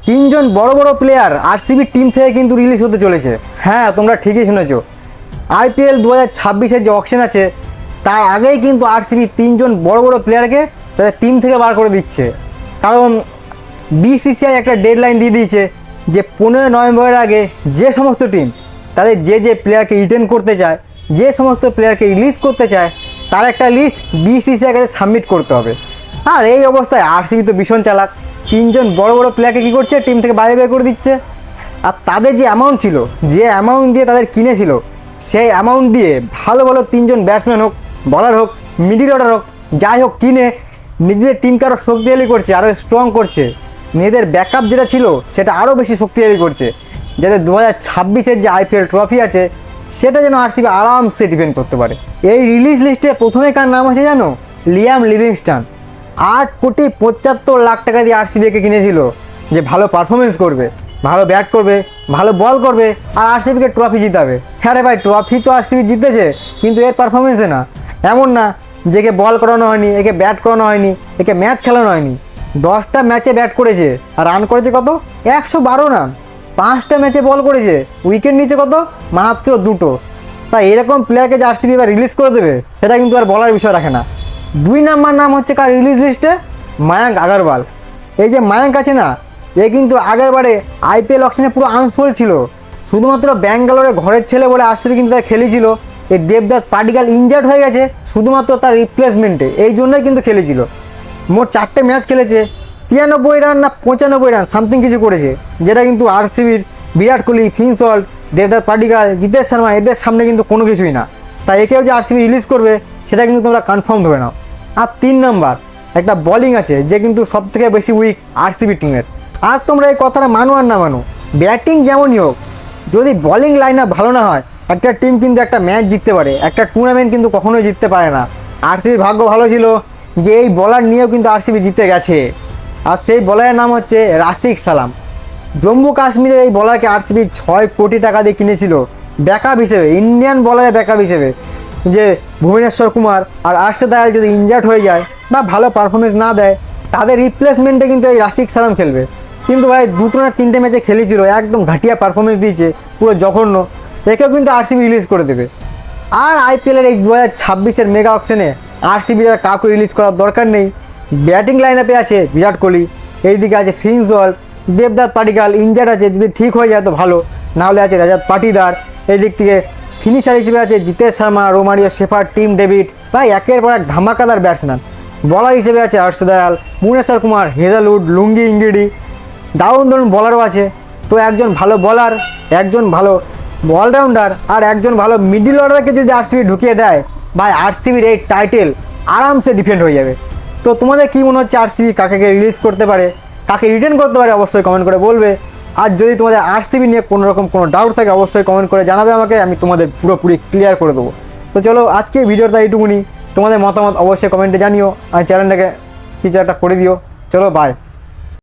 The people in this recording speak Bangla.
তিনজন বড় বড় প্লেয়ার আরসিবি টিম থেকে কিন্তু রিলিজ হতে চলেছে। হ্যাঁ, তোমরা ঠিকই শুনেছো। আইপিএল 2026-এর যে অকশন আছে তার আগেই কিন্তু আরসিবি তিনজন বড় বড় প্লেয়ারকে তাদের টিম থেকে বার করে দিচ্ছে। কারণ বিসিসিআই একটা ডেডলাইন দিয়ে দিয়েছে যে 15 নভেম্বরের আগে যে সমস্ত টিম তাদের যে প্লেয়ারকে রিটেন করতে চায়, যে সমস্ত প্লেয়ারকে রিলিজ করতে চায়, তার একটা লিস্ট বিসিসিআই কাছে সাবমিট করতে হবে। আর এই অবস্থায় আরসিবি তো ভীষণ চালাক, তিনজন বড় বড় প্লেয়ারকে কী করছে, টিম থেকে বাইরে বের করে দিচ্ছে। আর তাদের যে অ্যামাউন্ট ছিল, যে অ্যামাউন্ট দিয়ে তাদের কিনেছিল, সেই অ্যামাউন্ট দিয়ে ভালো ভালো তিনজন ব্যাটসম্যান হোক, বলার হোক, মিডিল অর্ডার হোক, যাই হোক কিনে নিজেদের টিমকে আরও শক্তিশালী করছে, আরও স্ট্রং করছে। নিজেদের ব্যাকআপ যেটা ছিল সেটা আরও বেশি শক্তিশালী করছে, যাতে 2026-এর যে আইপিএল ট্রফি আছে সেটা যেন আরসিবি আরামসে ডিফেন্ড করতে পারে। এই রিলিজ লিস্টে প্রথমে কার নাম আছে জানো? Liam Livingstone. 8,75,00,000 টাকা দিয়ে আরসিবিকে কিনেছিল যে ভালো পারফরমেন্স করবে, ভালো ব্যাট করবে, ভালো বল করবে আর আরসিবিকে ট্রফি জিতাবে। হ্যাঁ রে ভাই, ট্রফি তো আরসিবি জিতেছে, কিন্তু এর পারফরমেন্সে না। এমন না যে একে বল করানো হয়নি, একে ব্যাট করানো হয়নি, একে ম্যাচ খেলানো হয়নি। 10টা ম্যাচে ব্যাট করেছে আর রান করেছে কত? 112 রান। 5টা ম্যাচে বল করেছে, উইকেট নিচে কত? মাত্র 2টো। তাই এরকম প্লেয়ারকে যে আরসিবি এবার রিলিজ করে দেবে সেটা কিন্তু আর বলার বিষয় রাখে না। 2 নম্বর নাম হচ্ছে কার রিলিজ লিস্টে? মায়াঙ্ক আগরওয়াল। এই যে মায়াঙ্ক আছে না, এ কিন্তু আগেরবারে আইপিএল অকশনে পুরো আনসোল্ড ছিল। শুধুমাত্র ব্যাঙ্গালোরে ঘরের ছেলে বলে আরসিবি কিন্তু তার খেলেছিল। এই দেবদাস পাডিকাল ইনজার্ড হয়ে গেছে শুধুমাত্র তার রিপ্লেসমেন্টে, এই জন্যই কিন্তু খেলেছিল। মোট 4টে ম্যাচ খেলেছে, 93 রান না 95 রান সামথিং কিছু করেছে, যেটা কিন্তু আরসিবির বিরাট কোহলি, ফিন সল্ট, দেবদাস পাডিকাল, জিতেশ শর্মা এদের সামনে কিন্তু কোনো কিছুই না। তাই একেও যে আরসিবি রিলিজ করবে সেটা কিন্তু তোমরা কনফার্ম ধরে নাও। আর 3 নম্বর একটা বোলিং আছে যে কিন্তু সবথেকে বেশি উইক আরসিবি টিমের। আর তোমরা এই কথাটা মানো আর না মানো, ব্যাটিং যেমনই হোক, যদি বোলিং লাইন আপ ভালো না হয় একটা টিম কিন্তু একটা ম্যাচ জিততে পারে, একটা টুর্নামেন্ট কিন্তু কখনোই জিততে পারে না। আরসিবির ভাগ্য ভালো ছিল যে এই বলার নিয়েও কিন্তু আরসিবি জিতে গেছে। আর সেই বলারের নাম হচ্ছে রাশিক সালাম। জম্মু কাশ্মীরের এই বলারকে আরসিবি 6 কোটি টাকা দিয়ে কিনেছিল ব্যাকআপ হিসেবে, ইন্ডিয়ান বলারের ব্যাকআপ হিসেবে। যে ভুবনেশ্বর কুমার আর আর্শাদ দয়াল যদি ইনজার্ড হয়ে যায় বা ভালো পারফরমেন্স না দেয়, তাদের রিপ্লেসমেন্টে কিন্তু এই রাশিক সালাম খেলবে। কিন্তু ভাই 2টো না 3টে ম্যাচে খেলেছিল, একদম ঘাটিয়া পারফরমেন্স দিয়েছে, পুরো জঘন্য। একেও কিন্তু আরসিবি রিলিজ করে দেবে। আর আইপিএলের এই 2026-এর মেগা অকশনে আরসিবির আর কাউকে রিলিজ করার দরকার নেই। ব্যাটিং লাইন আপে আছে বিরাট কোহলি, এইদিকে আছে ফিন সল্ট, দেবদাস পাডিকাল ইনজার্ড আছে, যদি ঠিক হয়ে যায় তো ভালো, নাহলে আছে রাজাত পাটিদার। এই দিক থেকে ফিনিশার হিসেবে আছে Jitesh Sharma, Romario shepherd, Tim David. ভাই একের পর এক ধামাকাদার ব্যাটসম্যান। বলার হিসেবে আছে আর্শাদ দয়াল, ভুবনেশ্বর কুমার, হেজালউড, লুঙ্গি ইংগিডি। দারুণ দারুণ বলারও আছে। তো একজন ভালো বলার, একজন ভালো অলরাউন্ডার আর একজন ভালো মিডল অর্ডারকে যদি আরসিবি ঢুকিয়ে দেয়, ভাই আরসিবির এই টাইটেল আরামসে ডিফেন্ড হয়ে যাবে। তো তোমাদের কী মনে হচ্ছে আরসিবি কাকে রিলিজ করতে পারে, কাকে রিটেন করতে পারে, অবশ্যই কমেন্ট করে বলবে। আর যদি তোমাদের আরসিবি নিয়ে কোনো রকম কোনো ডাউট থাকে অবশ্যই কমেন্ট করে জানাবে আমাকে, আমি তোমাদের পুরোপুরি ক্লিয়ার করে দেবো। তো চলো আজকে ভিডিওটা এইটুকুনি, তোমাদের মতামত অবশ্যই কমেন্টে জানিও আর চ্যানেলটাকে কিছু একটা করে দিও। চলো বাই।